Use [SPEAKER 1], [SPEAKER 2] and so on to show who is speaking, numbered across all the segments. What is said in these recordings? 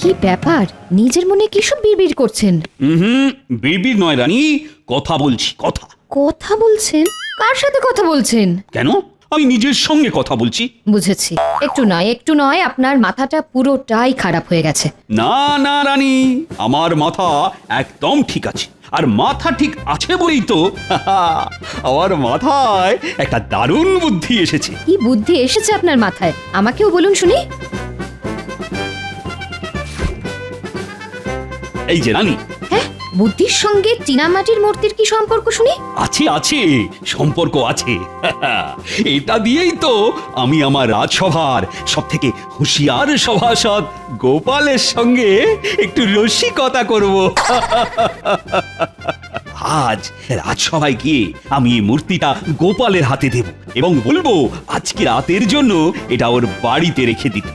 [SPEAKER 1] কি ব্যাপার, নিজের মনে কি সব বিড়বিড় করছেন?
[SPEAKER 2] বিড়বিড় নয় রানী, কথা বলছি, কথা।
[SPEAKER 1] কথা বলছেন? কার সাথে কথা বলছেন?
[SPEAKER 2] কেন, আমি নিজের সঙ্গে কথা বলছি।
[SPEAKER 1] বুঝেছি, একটু নয় আপনার মাথাটা পুরোটাই খারাপ হয়ে গেছে।
[SPEAKER 2] না না রানী, আমার মাথা একদম ঠিক আছে। আর মাথা ঠিক আছে বলেই তো আমার মাথায় একটা দারুণ বুদ্ধি এসেছে।
[SPEAKER 1] কি বুদ্ধি এসেছে আপনার মাথায়? আমাকেও বলুন শুনি।
[SPEAKER 2] এই যে রানী,
[SPEAKER 1] হ্যাঁ, বুদ্ধির সঙ্গে চীনামাটির মূর্তির কি সম্পর্ক শুনি?
[SPEAKER 2] আছে আছে, সম্পর্ক আছে। এটা দিয়েই তো আমি আমার রাজসভার সব থেকে হুঁশিয়ার সভাসদ গোপালের সঙ্গে একটু রসিকতা করব। আজ রাজসভায় গিয়ে আমি এই মূর্তিটা গোপালের হাতে দেব এবং বলবো আজকে রাতের জন্য এটা ওর বাড়িতে রেখে দিতে।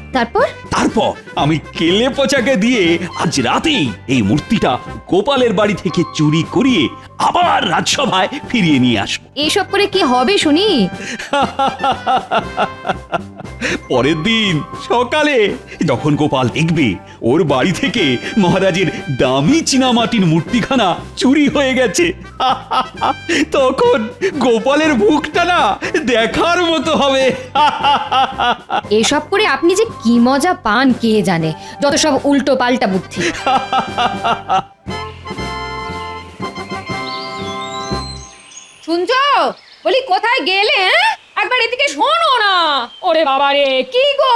[SPEAKER 2] তারপর আমি কেলে পচাকে দিয়ে আজ রাতেই এই মূর্তিটা গোপালের বাড়ি থেকে চুরি করিয়ে আবার রাজসভায় ফিরিয়ে নিয়ে আসবো।
[SPEAKER 1] এসব করে কি হবে শুনি?
[SPEAKER 2] পরের দিন সকালে যখন গোপাল দেখবে ওর বাড়ি থেকে মহারাজের দামি চীনামাটির মূর্তিখানা চুরি হয়ে গেছে, তখন গোপালের মুখটা না দেখার মতো হবে।
[SPEAKER 1] এসব করে আপনি যে কি মজা পান কে জানে, যত সব উল্টো পাল্টা বুদ্ধি। শুনছো? বলি কোথায় গেলে? একবার এদিকে শোনো না। ওরে বাবা রে, কি গো?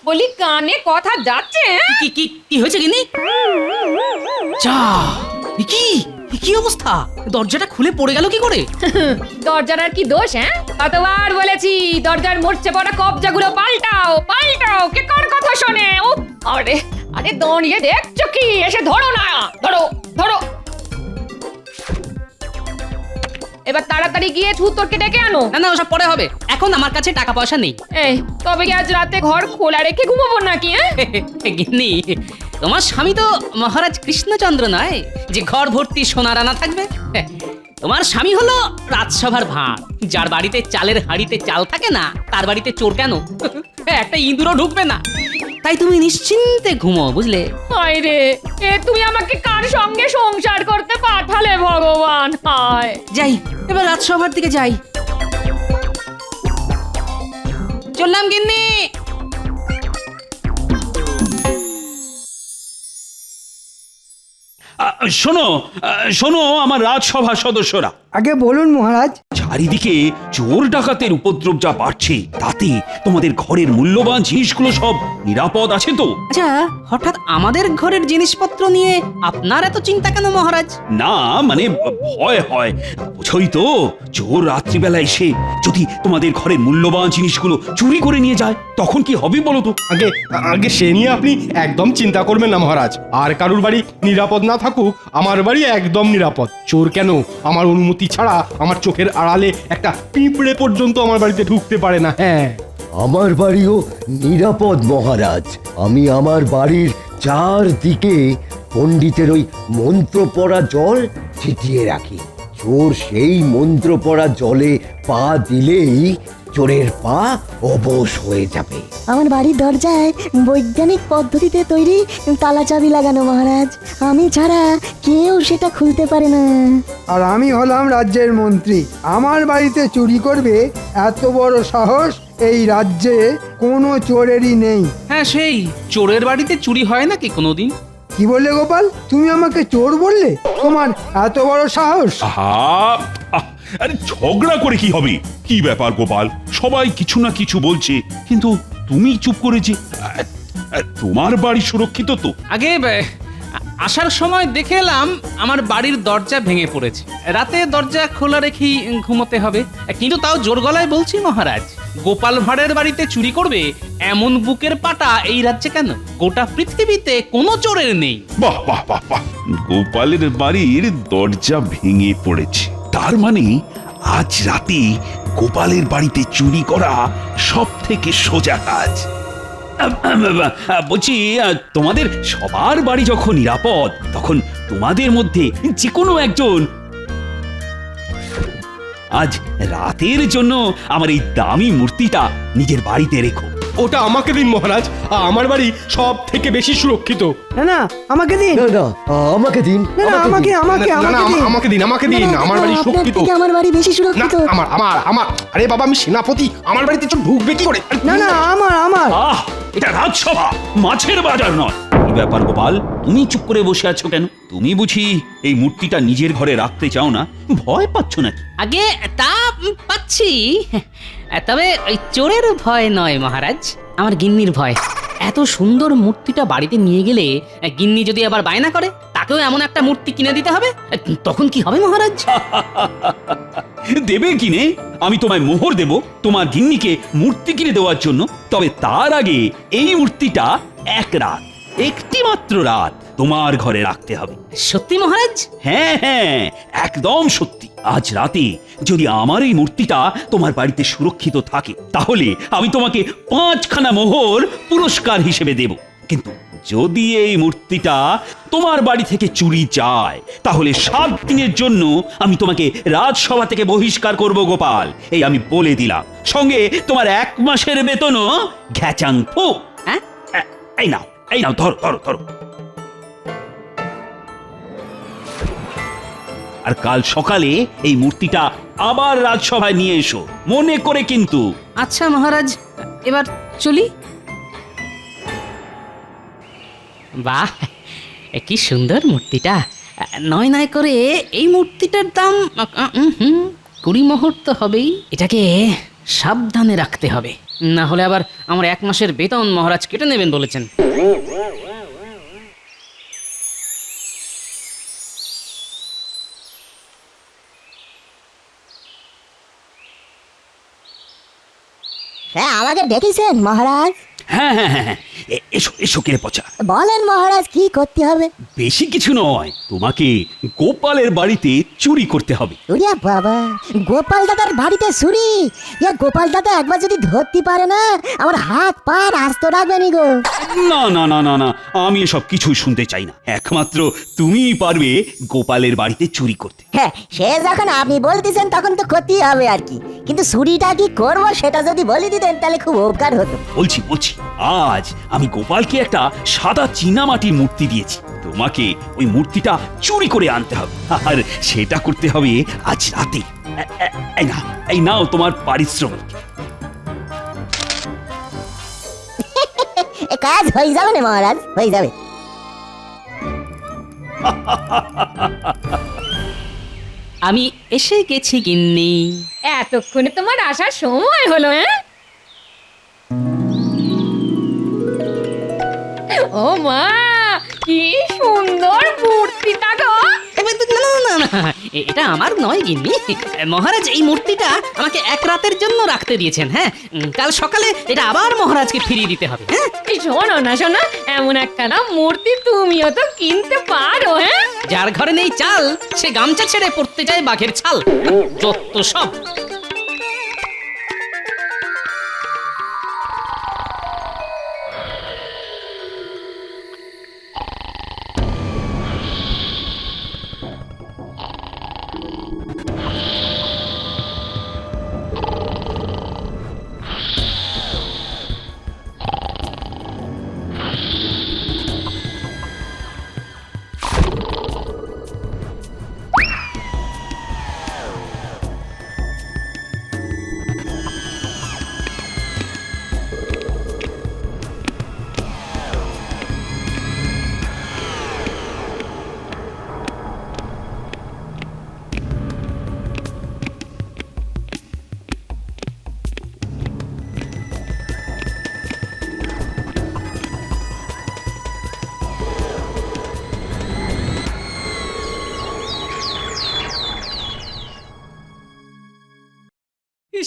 [SPEAKER 1] বলি কানে কথা যাচ্ছে?
[SPEAKER 3] কি কি কি হয়েছে গিনি? যা, কি কি অবস্থা? দরজাটা খুলে পড়ে গেল কি করে?
[SPEAKER 1] দরজার আর কি দোষ? কতবার বলেছি দরজার মরচে পড়া কবজাগুলো পাল্টাও পাল্টাও, কে কার কথা শোনে? ও আরে আরে দাঁড়িয়ে দেখছো কি? এসে ধরো না, ধরো ধরো। এবার তাড়াতাড়ি গিয়ে ছুতরকে ডেকে আনো।
[SPEAKER 3] না না, ওসব পরে হবে, এখন আমার কাছে টাকা পয়সা নেই।
[SPEAKER 1] এই তবে কি আজ রাতে ঘর খোলা রেখে ঘুমাবো নাকি?
[SPEAKER 3] গিন্নি, তোমার স্বামী তো মহারাজ কৃষ্ণচন্দ্র নয় যে ঘর ভর্তি সোনার আনা থাকবে। তোমার স্বামী হলো রাজসভার ভাঁড়, যার বাড়িতে চালের হাঁড়িতে চাল থাকে না তার বাড়িতে চোর কেন? একটা ইঁদুরও ঢুকবে না। তাই তুমি নিশ্চিন্তে ঘুমো, বুঝলে?
[SPEAKER 1] হায় রে, এ তুমি আমাকে কার সঙ্গে সংসার করতে পাঠালে ভগবান? হায়।
[SPEAKER 3] যাই, এবার রাজসভার দিকে যাই। চললাম গিন্নি।
[SPEAKER 2] শোনো শোনো আমার রাজসভা সদস্যরা,
[SPEAKER 4] আগে বলুন মহারাজ।
[SPEAKER 2] চারিদিকে চোর ডাকাতের উপদ্রব যা বাড়ছে, তাতে তোমাদের ঘরের মূল্যবান জিনিসগুলো সব নিরাপদ আছে তো?
[SPEAKER 3] আচ্ছা, হঠাৎ আমাদের ঘরের জিনিসপত্র নিয়ে আপনার এত চিন্তা কেন মহারাজ?
[SPEAKER 2] না মানে ভয় হয়, বুঝোই তো, চোর রাত্রিবেলা এসে যদি তোমাদের ঘরের মূল্যবান জিনিসগুলো চুরি করে নিয়ে যায় তখন কি হবে বলো তো?
[SPEAKER 5] আগে আগে সে নিয়ে আপনি একদম চিন্তা করবেন না মহারাজ। আর কারুর বাড়ি নিরাপদ না থাকুক, আমার বাড়ি একদম নিরাপদ। চোর কেন, আমার অনুমতি ছাড়া আমার চোখের আড়ালে একটা পিঁপড়ে পর্যন্ত আমার বাড়িতে ঢুকতে পারে না। হ্যাঁ,
[SPEAKER 6] আমার বাড়িও নিরাপদ মহারাজ। আমি আমার বাড়ির চারদিকে পণ্ডিতের ওই মন্ত্র পড়া জল ছিটিয়ে রাখি। চোর সেই মন্ত্র পড়া জলে পা দিলেই চোরের পা অবশ হয়ে যাবে।
[SPEAKER 7] আমার বাড়ির দরজায় বৈজ্ঞানিক পদ্ধতিতে তৈরি তালা চাবি লাগানো মহারাজ, আমি ছাড়া কেউ সেটা খুলতে পারে না।
[SPEAKER 4] আর আমি হলাম রাজ্যের মন্ত্রী, আমার বাড়িতে চুরি করবে এত বড় সাহস এই রাজ্যে কোনো চোরেরই নেই।
[SPEAKER 8] হ্যাঁ, সেই চোরের বাড়িতে চুরি হয় নাকি কোনোদিন?
[SPEAKER 4] কি বললে গোপাল? তুমি আমাকে চোর বললে? তোমার এত বড় সাহস?
[SPEAKER 9] আরে ঝগড়া করে কি হবে? কি ব্যাপার গোপাল, সবাই কিছু না কিছু বলছে কিন্তু তুমি চুপ করেছি। তোমার বাড়ি সুরক্ষিত তো?
[SPEAKER 8] আগে আসার সময় দেখে এলাম আমার বাড়ির দরজা ভেঙে পড়েছে। রাতে দরজা খোলা রেখেই ঘুমোতে হবে, কিন্তু তাও জোর গলায় বলছি মহারাজ, গোপাল ভাঁড়ের বাড়িতে চুরি করবে এমন বুকের পাটা এই রাজ্যে কেন? গোটা পৃথিবীতে কোনো চোরের নেই।
[SPEAKER 9] বাহ বাহ বাহ বাহ, গোপালের বাড়ির দরজা ভেঙে পড়েছে, তার মানে আজ রাতে গোপালের বাড়িতে চুরি করা সব থেকে সোজা কাজ।
[SPEAKER 2] বলছি, তোমাদের সবার বাড়ি যখন নিরাপদ, তখন তোমাদের মধ্যে যে কোনো একজন আজ রাতের জন্য আমার এই দামি মূর্তিটা নিজের বাড়িতে রেখো।
[SPEAKER 5] ওটা আমাকে দিন মহারাজ, আমার বাড়ি সব থেকে বেশি সুরক্ষিত।
[SPEAKER 4] না না আমাকে দিন,
[SPEAKER 6] না না আমাকে দিন,
[SPEAKER 4] না না আমাকে আমাকে
[SPEAKER 5] না, না,
[SPEAKER 4] আমাকে দিন।
[SPEAKER 5] আমাকে দিন, আমাকে দিন, আমার বাড়ি
[SPEAKER 7] আপনার
[SPEAKER 5] সুরক্ষিত।
[SPEAKER 7] থেকে আমার বাড়ি বেশি
[SPEAKER 5] না,
[SPEAKER 7] সুরক্ষিত।
[SPEAKER 5] আমার আমার আমার আরে বাবা, আমি সেনাপতি, আমার বাড়িতে চোর ঢুকবে কি করে? আরে,
[SPEAKER 4] না না আমার
[SPEAKER 2] আহ এটা রাজসভা, মাছের বাজার নয়। কি ব্যাপার গোপাল, তুমি চুপ করে বসে আছো কেন? তুমি বুঝি এই মূর্তিটা নিজের ঘরে রাখতে চাও না? ভয় পাচ্ছ নাকি?
[SPEAKER 3] আগে তা পাচ্ছি, তবে ওই চোরের ভয় নয় মহারাজ, আমার গিন্নির ভয়। এত সুন্দর মূর্তিটা বাড়িতে নিয়ে গেলে গিন্নি যদি আবার বায়না করে তাকেও এমন একটা মূর্তি কিনে দিতে হবে, তখন কি হবে মহারাজ?
[SPEAKER 2] দেবে কিনে? আমি তোমায় মোহর দেব তোমার গিন্নিকে মূর্তি কিনে দেওয়ার জন্য। তবে তার আগে এই মূর্তিটা একটি মাত্র রাত তোমার ঘরে রাখতে হবে।
[SPEAKER 3] সত্যি মহারাজ?
[SPEAKER 2] হ্যাঁ হ্যাঁ, একদম সত্যি। আজ রাতে যদি আমার এই মূর্তিটা তোমার বাড়িতে সুরক্ষিত থাকে তাহলে আমি তোমাকে 5খানা মোহর পুরস্কার হিসেবে দেব। কিন্তু যদি এই মূর্তিটা তোমার বাড়ি থেকে চুরি যায় তাহলে 7 দিনের জন্য আমি তোমাকে রাজসভা থেকে বহিষ্কার করব গোপাল, এই আমি বলে দিলাম। সঙ্গে তোমার 1 মাসের বেতনও ঘ্যাচাং ফু।
[SPEAKER 3] হ্যাঁ?
[SPEAKER 2] এই নাও, এই নাও, ধরো ধরো ধরো। আর কাল সকালে এই মূর্তিটা আবার রাজসভায় নিয়ে এসো, মনে করে কিন্তু।
[SPEAKER 3] আচ্ছা মহারাজ, এবার চলি। বাহ, কি সুন্দর মূর্তিটা। নয় নয় করে এই মূর্তিটার দাম 20 মোহর তো হবেই। এটাকে সাবধানে রাখতে হবে, না হলে আবার আমার 1 মাসের বেতন মহারাজ কেটে নেবেন বলেছেন।
[SPEAKER 7] হ্যাঁ, আমাকে ডেকেছেন মহারাজ?
[SPEAKER 2] হ্যাঁ হ্যাঁ হ্যাঁ হ্যাঁ, এসো এসো কেড়ে পচা।
[SPEAKER 7] বলেন মহারাজ, কি করতে হবে?
[SPEAKER 2] বেশি কিছু নয়, তোমাকে গোপালের বাড়িতে চুরি করতে হবে।
[SPEAKER 7] ওরে বাবা, গোপাল দাদার বাড়িতে চুরি? গোপাল দাদা একবার যদি ধরতে পারে না, আমার হাত পা আস্ত রাখবে নি গো।
[SPEAKER 2] না না না না না, আমি এসব কিছুই শুনতে চাই না। একমাত্র তুমিই পারবে গোপালের বাড়িতে চুরি করতে।
[SPEAKER 7] হ্যাঁ, সে যখন আপনি বলতেছেন তখন তো করতেই হবে আর কি। কিন্তু চুরিটা কি করবো সেটা যদি বলে দিতেন তাহলে খুব উপকার হতো।
[SPEAKER 2] বলছি বলছি, আজ আমি গোপালকে একটা সাদা চীনামাটির মূর্তি দিয়েছি। তোমাকে ওই মূর্তিটা চুরি করে আনতে হবে, আর সেটা করতে হবে আজ রাতে। এই নাও তোমার পারিশ্রমিক।
[SPEAKER 7] এ কাজ হয়ে যাবে না মহারাজ, হয়ে যাবে।
[SPEAKER 3] আমি এসে গেছি গিন্নি।
[SPEAKER 1] এতক্ষণে তোমার আসার সময় হলো? হ্যাঁ, ও মা, কি সুন্দর মূর্তিটা গো।
[SPEAKER 3] না না না, এটা আমার নয় গিন্নি। মহারাজ এই মূর্তিটা আমাকে 1 রাতের জন্য রাখতে দিয়েছেন। হ্যাঁ, কাল সকালে এটা আবার মহারাজকে ফিরিয়ে দিতে হবে। হ্যাঁ,
[SPEAKER 1] এই শোনো না শোনো, এমন একটা না মূর্তি তুমিও তো কিনতে পারো। হ্যাঁ,
[SPEAKER 3] যার ঘরে নেই চাল সে গামছা ছেড়ে পড়তে যায় বাঘের ছাল। যত সব।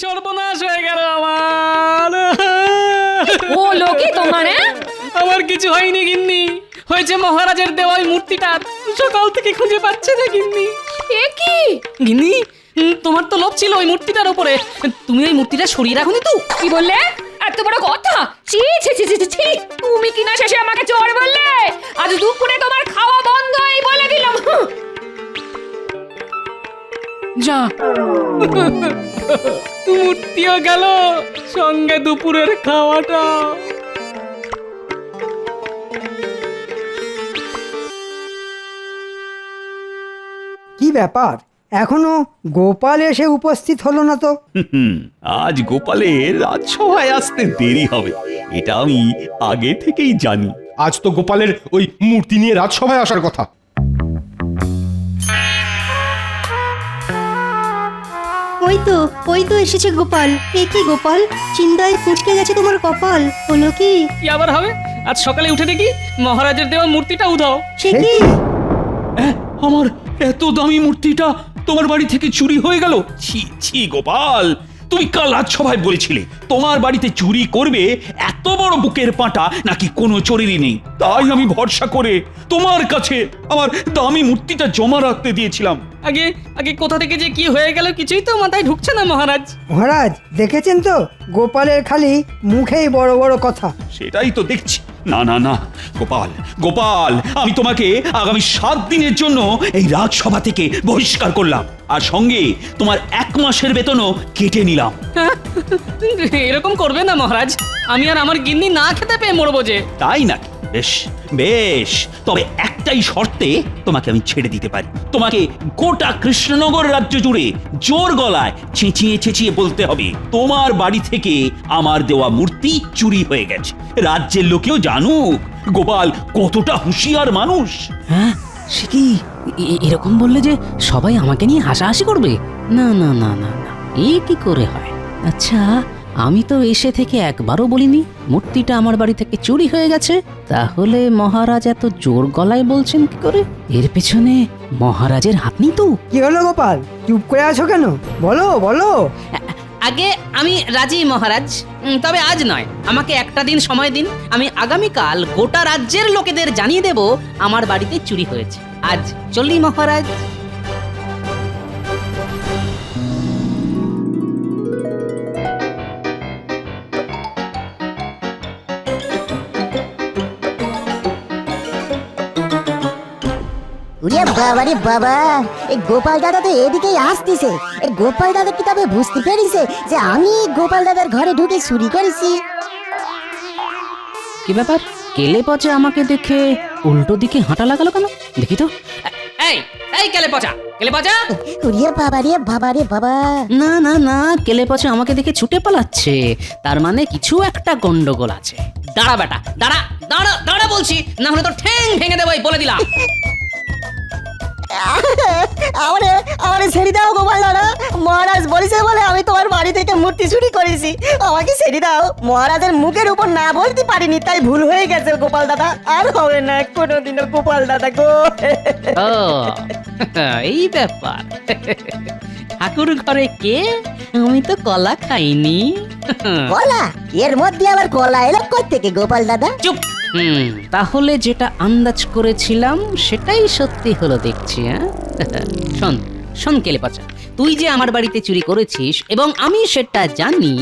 [SPEAKER 3] সর্বনাশ হয়ে গেল আমার।
[SPEAKER 1] ও লোকে তোমার। হ্যাঁ,
[SPEAKER 3] আমার কিছু হয়নি গিন্নি, হয়েছে মহারাজের দেওয়া ওই মূর্তিটা। সকাল থেকে খুঁজে পাচ্ছে না গিন্নি।
[SPEAKER 1] এ কি
[SPEAKER 3] গিন্নি, তোমার তো লোভ ছিল ওই মূর্তিটার উপরে, তুমি ওই মূর্তিটা সরিয়ে রাখোনি তো?
[SPEAKER 1] কি বললে? এত বড় কথা! ছি ছি ছি ছি ছি, তুমি কিনা শেষে আমাকে চোর বললে? আজ দুপুরে তোমার খাওয়া বন্ধ, এই বলে দিলাম।
[SPEAKER 3] যা মূর্তিও গেল, সঙ্গে দুপুরের খাওয়াটা।
[SPEAKER 4] কি ব্যাপার এখনো গোপাল এসে উপস্থিত হলো না তো?
[SPEAKER 2] আজ গোপালের রাজসভায় আসতে দেরি হবে, এটা আমি আগে থেকেই জানি।
[SPEAKER 5] আজ তো গোপালের ওই মূর্তি নিয়ে রাজসভায় আসার কথা।
[SPEAKER 7] ওই তো এসেছে গোপাল। এ কি গোপাল, চিন্তায় কুঁচকে গেছে তোমার কপাল, হলো কি?
[SPEAKER 3] কি আবার হবে? আজ সকালে উঠে দেখি মহারাজের দেওয়া মূর্তিটা উধাও।
[SPEAKER 7] সে কি?
[SPEAKER 2] আমার এত দামি মূর্তিটা তোমার বাড়ি থেকে চুরি হয়ে গেল। ছি ছি গোপাল, তুমি কাল রাজসভায় বলেছিলে তোমার বাড়িতে চুরি করবে, এত বড় বুকের পাঁটা নাকি কোনো চোরেরই নেই। তাই আমি ভরসা করে তোমার কাছে আমার দামি মূর্তিটা জমা রাখতে দিয়েছিলাম।
[SPEAKER 3] আগে আগে কোথা থেকে যে কি হয়ে গেল কিছুই তো মাথায় ঢুকছে না মহারাজ।
[SPEAKER 4] মহারাজ দেখেছেন তো, গোপালের খালি মুখেই বড় বড় কথা।
[SPEAKER 2] সেটাই তো দেখছি। না না না গোপাল, গোপাল, আমি তোমাকে আগামী 7 দিনের জন্য এই রাজসভা থেকে বহিষ্কার করলাম, আর সঙ্গে তোমার 1 মাসের বেতনও কেটে নিলাম।
[SPEAKER 3] এরকম করবে না মহারাজ, আমি আর আমার গিন্নি না খেতে পেয়ে মরবো যে।
[SPEAKER 2] তাই নাকি? বেশ বেশ, তবে একটাই শর্তে তোমাকে আমি ছেড়ে দিতে পারি। তোমাকে গোটা কৃষ্ণনগর রাজ্য জুড়ে জোর গলায় চেঁচিয়ে চেঁচিয়ে বলতে হবে তোমার বাড়ি থেকে আমার দেওয়া মূর্তি চুরি হয়ে গেছে। রাজ্যের লোকেও জানুক গোপাল কতটা হুঁশিয়ার মানুষ।
[SPEAKER 3] হ্যাঁ, সে কি এরকম বললে যে সবাই আমাকে নিয়ে হাসাহাসি করবে? না না না না না, এ কি করে হয়? আচ্ছা, আমি তো এসে থেকে একবারও বলিনি মূর্তিটা আমার বাড়ি থেকে চুরি হয়ে গেছে, তাহলে মহারাজ এত জোর গলায় বলছেন কি করে? এর পেছনে মহারাজের হাত নেই তো?
[SPEAKER 4] কি হলো গোপাল, চুপ করে আছো কেন? বলো বলো।
[SPEAKER 3] আগে আমি রাজি মহারাজ, তবে আজ নয়, আমাকে একটা দিন সময় দিন। আমি আগামীকাল গোটা রাজ্যের লোকেদের জানিয়ে দেব আমার বাড়িতে চুরি হয়েছে। আজ চলি মহারাজ।
[SPEAKER 7] ওরে বাবা রে বাবা, এই গোপাল দাদা তো এদিকেই আসতেছে। এই গোপাল দাদা কি তবে বুঝতে পেরেছে যে আমি গোপাল দাদার ঘরে ঢুকে চুরি করেছি?
[SPEAKER 3] কি ব্যাপার, কেলে পচা আমাকে দেখে উল্টো দিকে হাঁটা লাগালো কেন? দেখি তো। এই এই কেলে পচা, কেলে পচা!
[SPEAKER 7] ওরে বাবা রে বাবা রে বাবা!
[SPEAKER 3] না না না, কেলে পচা আমাকে দেখে ছুটে পালাচ্ছে, তার মানে কিছু একটা গন্ডগোল আছে। দাঁড়া বেটা, দাঁড়া দাঁড়া দাঁড়া বলছি, না হলে তো ঠ্যাং ভেঙে দেবো, বলে দিলাম।
[SPEAKER 7] আমারে ছেড়ে দাও গোপাল দাদা, মহারাজ বলেছে বলে আমি তোমার বাড়ি থেকে মূর্তি চুরি করেছি, আমাকে ছেড়ে দাও। মহারাজের মুখের উপর না বলতে পারিনি, তাই ভুল হয়ে গেছে গোপাল দাদা, আর হবে না কোনোদিনও গোপাল দাদা গো।
[SPEAKER 3] ও এই ব্যাপার, ঠাকুর ঘরে কে? আমি তো কলা খাইনি।
[SPEAKER 7] কলা? এর মধ্যে আবার কলা এলো কই থেকে গোপাল দাদা?
[SPEAKER 3] চুপ। তাহলে যেটা আন্দাজ করেছিলাম সেটাই সত্যি হলো দেখছি। শোন শোন কেলে পচা, তুই যে আমার বাড়িতে চুরি করেছিস এবং আমি সেটা জানি,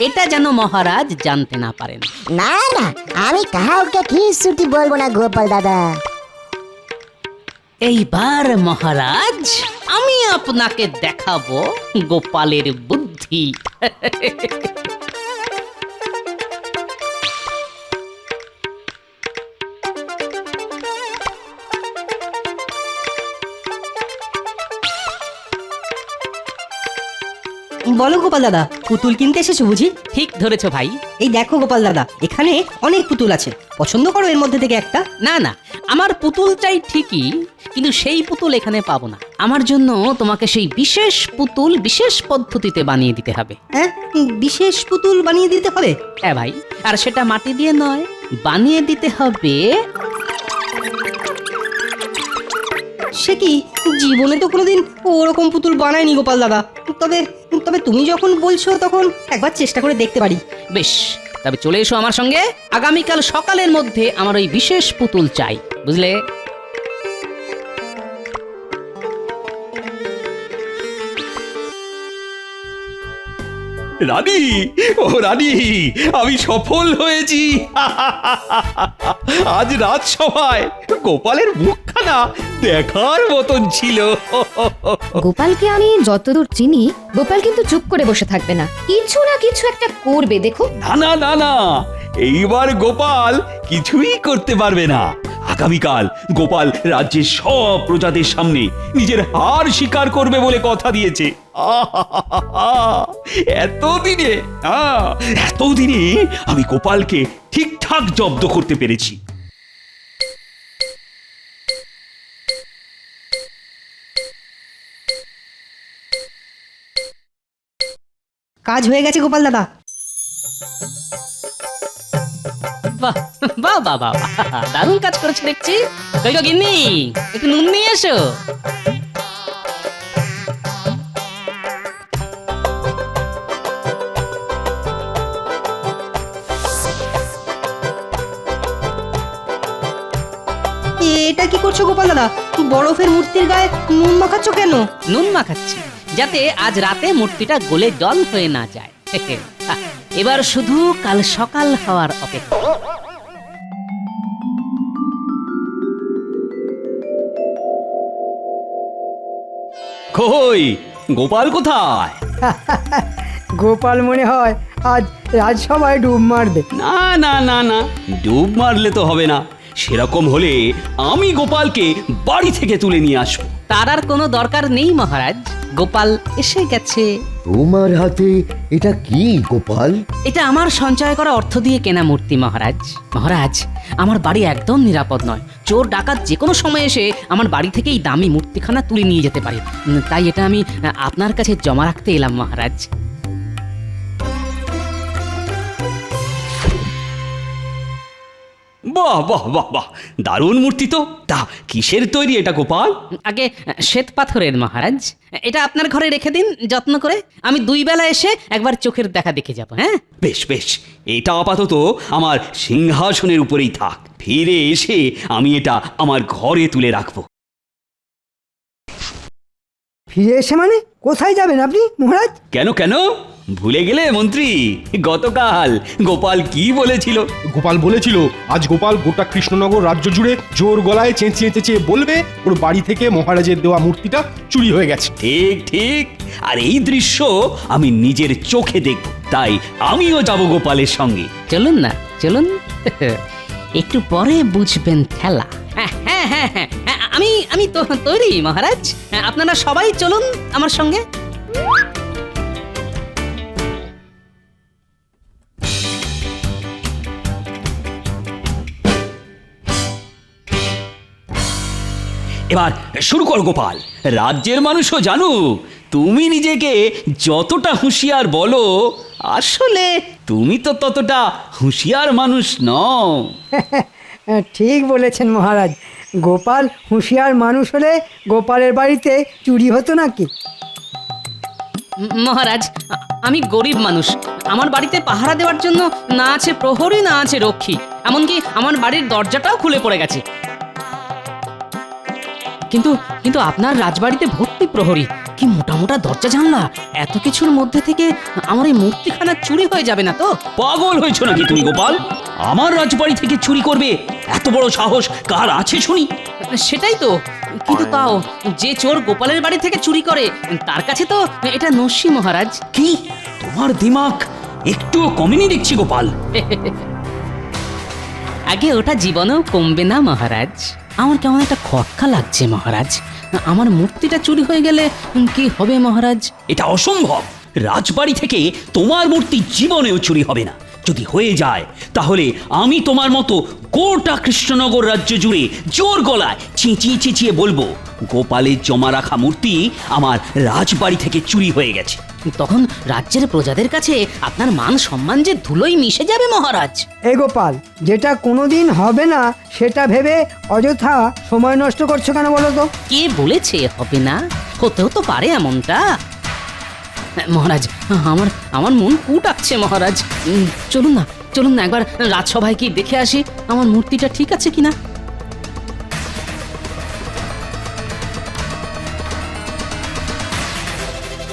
[SPEAKER 3] এটা যেন মহারাজ জানতে না পারেন।
[SPEAKER 7] না না, আমি কাউকে কিছুটি বলবো না গোপাল দাদা।
[SPEAKER 3] এইবার মহারাজ আমি আপনাকে দেখাবো গোপালের বুদ্ধি।
[SPEAKER 10] বলো গোপাল দাদা, পুতুল কিনতে এসেছো বুঝি?
[SPEAKER 3] ঠিক ধরেছো ভাই।
[SPEAKER 10] এই দেখো গোপাল দাদা, এখানে অনেক পুতুল আছে, পছন্দ করো এর মধ্যে থেকে একটা।
[SPEAKER 3] না না, আমার পুতুল চাই ঠিকই, কিন্তু সেই পুতুল এখানে পাবো না। আমার জন্য তোমাকে সেই বিশেষ পুতুল বিশেষ পদ্ধতিতে বানিয়ে দিতে হবে।
[SPEAKER 10] হ্যাঁ, বিশেষ পুতুল বানিয়ে দিতে হবে?
[SPEAKER 3] হ্যাঁ ভাই, আর সেটা মাটি দিয়ে নয়, বানিয়ে দিতে হবে।
[SPEAKER 10] সে কি, জীবনে তো কোনোদিন ওরকম পুতুল বানায়নি গোপাল দাদা। তবে তবে তুমি যখন বলছো তখন একবার চেষ্টা করে দেখতে পারি।
[SPEAKER 3] বেশ, তবে চলে এসো আমার সঙ্গে। আগামীকাল সকালের মধ্যে আমার ওই বিশেষ পুতুল চাই, বুঝলে?
[SPEAKER 2] রানী, ও রানী, আমি সফল হয়েছি। আজ রাজসভায় গোপালের মুখখানা দেখার মতন ছিল।
[SPEAKER 1] গোপালকে আমি যতদূর চিনি, গোপাল কিন্তু চুপ করে বসে থাকবে না, কিছু না কিছু একটা করবে, দেখো।
[SPEAKER 2] না না না না, এইবার গোপাল কিছুই করতে পারবে না। আগামীকাল গোপাল রাজ্যের সব প্রজাদের সামনে নিজের হার স্বীকার করবে বলে কথা দিয়েছে। এতদিনে আমি গোপালকে ঠিকঠাক জব্দ করতে পেরেছি।
[SPEAKER 10] কাজ হয়ে গেছে গোপাল দাদা।
[SPEAKER 3] বাহ বাহ বাহ বাহ, দারুণ কাজ করেছে দেখছি। কই গো গিন্নি, একটু নুন নিয়ে এসো।
[SPEAKER 10] এটা কি করছো গোপাল দাদা? বরফের মূর্তির গায়ে নুন মাখাচ্ছ কেন?
[SPEAKER 3] নুন মাখাচ্ছি যাতে আজ রাতে মূর্তিটা গলে জল হয়ে না যায়। এবার শুধু কাল সকাল হওয়ার অপেক্ষা।
[SPEAKER 2] কই গোপাল কোথায়?
[SPEAKER 4] গোপাল মনে হয় আজ রাজসভায় ডুব মারবে।
[SPEAKER 2] না না না না, ডুব মারলে তো হবে না। সেরকম হলে আমি গোপালকে বাড়ি থেকে তুলে নিয়ে আসবো।
[SPEAKER 3] তার আর কোনো দরকার নেই মহারাজ, গোপাল এসে গেছে।
[SPEAKER 6] তোমার হাতে এটা কি গোপাল?
[SPEAKER 3] এটা আমার সঞ্চয় করা অর্থ দিয়ে কেনা মূর্তি মহারাজ। মহারাজ, আমার বাড়ি একদম নিরাপদ নয়। চোর ডাকাত যে কোনো সময় এসে আমার বাড়ি থেকে এই দামি মূর্তিখানা তুলে নিয়ে যেতে পারে। তাই এটা আমি আপনার কাছে জমা রাখতে এলাম মহারাজ।
[SPEAKER 2] বাহ বাহ বাহ বাহ, দারুণ মূর্তি তো। তা কিসের তৈরি এটা গোপাল?
[SPEAKER 3] আগে শ্বেত পাথরের মহারাজ। এটা আপনার ঘরে রেখে দিন যত্ন করে। আমি 2 বেলা এসে একবার চোখের দেখা দেখে যাব। হ্যাঁ
[SPEAKER 2] বেশ বেশ, এটা আপাতত আমার সিংহাসনের উপরেই থাক। ফিরে এসে আমি এটা আমার ঘরে তুলে রাখবো।
[SPEAKER 4] ফিরে এসে মানে কোথায় যাবেন আপনি মহারাজ?
[SPEAKER 2] কেন কেন, ভুলে গেলে মন্ত্রী? গতকাল গোপাল কি বলেছিল?
[SPEAKER 5] গোপাল বলেছিল আজ গোপাল গোটা কৃষ্ণনগর রাজ্য জুড়ে জোর গলায় চেঁচিয়ে চেঁচিয়ে বলবে ওর বাড়ি থেকে মহারাজের দেওয়া মূর্তিটা চুরি হয়ে গেছে।
[SPEAKER 2] ঠিক ঠিক, আর এই দৃশ্য আমি নিজের চোখে দেখব। তাই আমিও যাব গোপালের সঙ্গে।
[SPEAKER 3] চলুন না, চলুন। একটু পরে বুঝবেন খেলা। হ্যাঁ হ্যাঁ হ্যাঁ হ্যাঁ, আমি তো তৈরি মহারাজ। আপনারা সবাই চলুন আমার সঙ্গে।
[SPEAKER 2] এবার শুরু কর গোপাল। রাজ্যের মানুষও জানুক তুমি নিজেকে যতটা হুঁশিয়ার বলো, আসলে তুমি তো ততটা হুঁশিয়ার মানুষ নও।
[SPEAKER 4] ঠিক বলেছেন মহারাজ। গোপাল হুঁশিয়ার মানুষ হলে গোপালের বাড়িতে চুরি হতো নাকি?
[SPEAKER 3] মহারাজ, আমি গরিব মানুষ। আমার বাড়িতে পাহারা দেওয়ার জন্য না আছে প্রহরী, না আছে রক্ষী। এমনকি আমার বাড়ির দরজাটাও খুলে পড়ে গেছে। কিন্তু কিন্তু আপনার রাজবাড়িতে ভর্তি প্রহরী, কি মোটা মোটা দরজা জানলা। এত কিছুর মধ্যে থেকে আমার এই মূর্তিখানা চুরি হয়ে যাবে না তো?
[SPEAKER 2] পাগল হয়েছ নাকি তুমি গোপাল? আমার রাজবাড়ি থেকে চুরি করবে এত বড় সাহস কার আছে শুনি?
[SPEAKER 3] সেটাই তো। কিন্তু তাও যে চোর গোপালের বাড়ি থেকে চুরি করে তার কাছে তো এটা নস্যি মহারাজ।
[SPEAKER 2] কি তোমার দিমাগ একটুও কমেনি দেখছি গোপাল।
[SPEAKER 3] আগে ওটা জীবনেও কমবে না মহারাজ। আমার কেমন একটা খটকা লাগছে মহারাজ। আমার মূর্তিটা চুরি হয়ে গেলে কি হবে মহারাজ?
[SPEAKER 2] এটা অসম্ভব। রাজবাড়ি থেকে তোমার মূর্তি জীবনেও চুরি হবে না। যদি হয়ে যায় তাহলে আমি তোমার মতো গোটা কৃষ্ণনগর রাজ্য জুড়ে জোর গলায় চেঁচিয়ে চেঁচিয়ে বলবো গোপালের জমা রাখা মূর্তি আমার রাজবাড়ি থেকে চুরি হয়ে গেছে।
[SPEAKER 3] তখন রাজ্যের প্রজাদের কাছে আপনার মান সম্মান যে ধুলোয় মিশে যাবে মহারাজ।
[SPEAKER 4] এই গোপাল, যেটা কোনোদিন হবে না সেটা ভেবে অযথা সময় নষ্ট করছো কেন বলো তো?
[SPEAKER 3] কে বলেছে হবে না? হতেও তো পারে এমনটা। মহারাজ, আমার মন কুটাচ্ছে মহারাজ। চলুন না, চলুন না একবার রাজসভায় কি দেখে আসি আমার মূর্তিটা ঠিক আছে কিনা।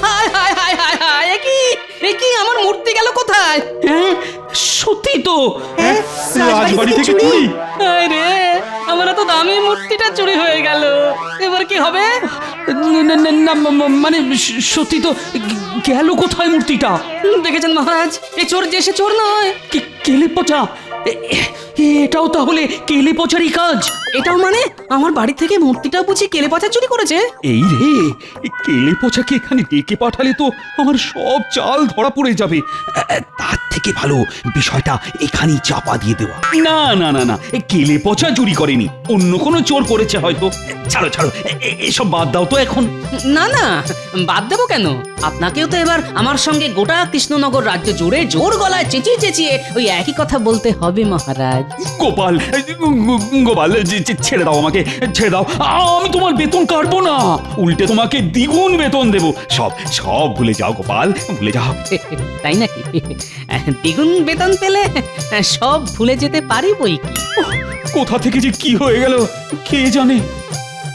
[SPEAKER 3] হায় হায় হায় হায় হায়, এ কি আমার মূর্তি গেল কোথায়?
[SPEAKER 2] হ্যাঁ সত্যি তো।
[SPEAKER 5] রাজবাড়ি থেকে চুরি?
[SPEAKER 3] হায় রে, আমার তো দামি মূর্তিটা চুরি হয়ে গেল, এবার কি হবে?
[SPEAKER 2] মানে সত্যি তো গেল কোথায় মূর্তিটা?
[SPEAKER 3] দেখেছেন মহারাজ, এ চোর যে সে চোর নয়।
[SPEAKER 2] কেলে পচা, এটাও তাহলে কেলে পচারই কাজ।
[SPEAKER 3] এটাও মানে আমার বাড়ি থেকে মূর্তিটা বুঝি কেলে পচা চুরি করেছে?
[SPEAKER 2] এই রে, কেলে পচাকে এখানে ডেকে পাঠালে তো আমার সব চাল ধরা পড়ে যাবে। তার থেকে ভালো বিষয়টা এখানেই চাপা দিয়ে দেওয়া। না না না না, কেলে পচা চুরি করেনি, অন্য কোনো চোর করেছে হয়তো। ছাড়ো ছাড়ো, এসব বাদ দাও তো এখন।
[SPEAKER 3] না না, বাদ দেবো কেন? আপনাকেও তো এবার আমার সঙ্গে গোটা কৃষ্ণনগর রাজ্য জুড়ে জোর গলায় চেঁচিয়ে চেঁচিয়ে ওই একই কথা বলতে হবে মহারাজ।
[SPEAKER 2] গোপাল, গোপাল, ছেড়ে দাও আমাকে, ছেড়ে দাও। আমি তোমার বেতন কাটবো না, উল্টে তোমাকে দ্বিগুণ বেতন দেবো। সব সব ভুলে যাও গোপাল, ভুলে যাও।
[SPEAKER 3] তাই নাকি? দ্বিগুণ বেতন পেলে সব ভুলে যেতে পারি বই কি।
[SPEAKER 2] কোথা থেকে যে কি হয়ে গেল কে জানে।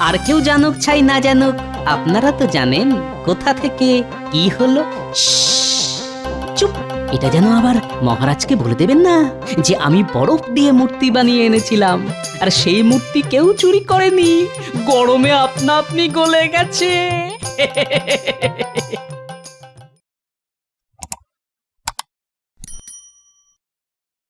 [SPEAKER 3] আর কেউ জানুক চাই না জানুক, আপনারা তো জানেন কোথা থেকে কি হলো। চুপ, এটা যেন আবার মহারাজকে বলে দেবেন না যে আমি বরফ দিয়ে মূর্তি বানিয়ে এনেছিলাম, আর সেই মূর্তি কেউ চুরি করেনি, গরমে আপনা আপনি গলে গেছে।